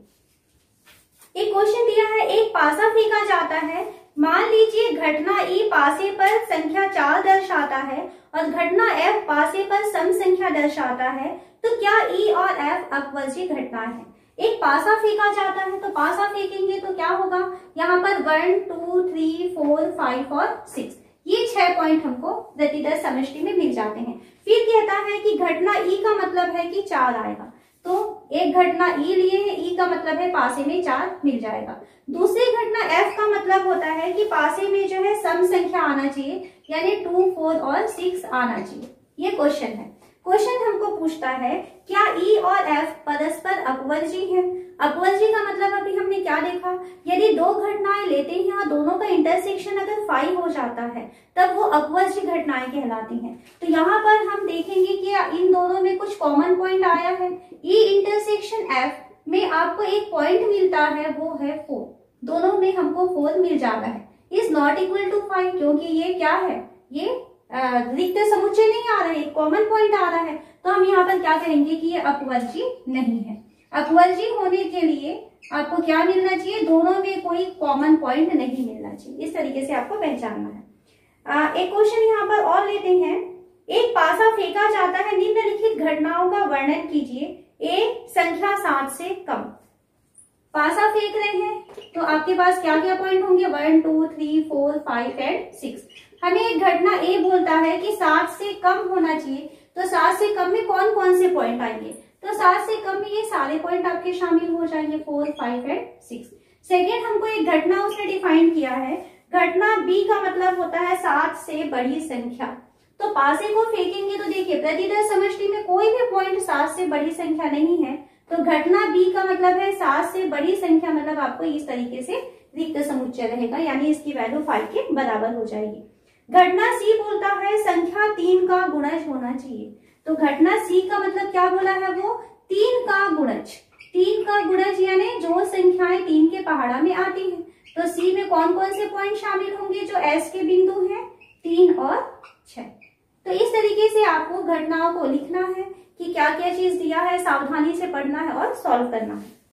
एक क्वेश्चन दिया है, एक पासा फेंका जाता है। मान लीजिए घटना ई पासे पर संख्या 4 दर्शाता है और घटना एफ पासे पर सम संख्या दर्शाता है, तो क्या ई और एफ अपवर्जी घटना है। एक पासा फेंका जाता है, तो पासा फेंकेंगे तो क्या होगा, यहाँ पर 1 2 3 4 5 और 6, ये 6 पॉइंट हमको प्रतिदर्श समष्टि में मिल जाते हैं। फिर कहता है कि घटना ई का मतलब है कि 4 आएगा, तो एक घटना ई लिए है, ई का मतलब है पासे में 4 मिल जाएगा। दूसरी घटना एफ का मतलब होता है कि पासे में जो है सम संख्या आना चाहिए, यानी 2 4 और 6 आना चाहिए। ये क्वेश्चन है। क्वेश्चन हमको पूछता है क्या ई और एफ परस्पर अपवर्जी है। अपवर्जी का मतलब अभी हमने क्या देखा, यदि दो घटनाएं लेते हैं और दोनों का इंटरसेक्शन अगर 5 हो जाता है तब वो अपवर्जी घटनाएं कहलाती हैं। तो यहाँ पर हम देखेंगे कि इन दोनों में कुछ कॉमन पॉइंट आया है। ई इंटरसेक्शन एफ में आपको एक पॉइंट मिलता है, वो है 4, दोनों में हमको 4 मिल जाता है। इज नॉट इक्वल टू 5, क्योंकि ये क्या है, ये रिक्त समुच्चय नहीं आ रहा है, कॉमन पॉइंट आ रहा है, तो हम यहाँ पर क्या कहेंगे कि ये अपवर्जी नहीं है। अपवर्जी होने के लिए आपको क्या मिलना चाहिए, दोनों में कोई कॉमन पॉइंट नहीं मिलना चाहिए। इस तरीके से आपको पहचानना है। एक क्वेश्चन यहाँ पर और लेते हैं। एक पासा फेंका जाता है, निम्नलिखित घटनाओं का वर्णन कीजिए। ए संख्या 7 से कम। पासा फेंक रहे हैं तो आपके पास क्या क्या पॉइंट होंगे, 1 2 3 4 5 एंड 6। हमें एक घटना ए बोलता है कि 7 से कम होना चाहिए, तो 7 से कम में कौन कौन से पॉइंट आएंगे, तो 7 से कम में ये सारे पॉइंट आपके शामिल हो जाएंगे, 4 5 एंड 6। सेकेंड हमको एक घटना उसने डिफाइन किया है, घटना बी का मतलब होता है 7 से बड़ी संख्या। तो पासे को फेंकेंगे तो देखिए प्रतिदर्श समष्टि में कोई भी पॉइंट 7 से बड़ी संख्या नहीं है, तो घटना बी का मतलब है 7 से बड़ी संख्या, मतलब आपको इस तरीके से रिक्त समुच्चय रहेगा, यानी इसकी वैल्यू 5 के बराबर हो जाएगी। घटना सी बोलता है संख्या 3 का गुणज होना चाहिए, तो घटना सी का मतलब क्या बोला है, वो 3 का गुणज। 3 का गुणज यानी जो संख्याएं 3 के पहाड़ा में आती हैं, तो सी में कौन कौन से पॉइंट शामिल होंगे, जो एस के बिंदु हैं 3 और 6। तो इस तरीके से आपको घटनाओं को लिखना है कि क्या क्या चीज दिया है, सावधानी से पढ़ना है और सॉल्व करना है।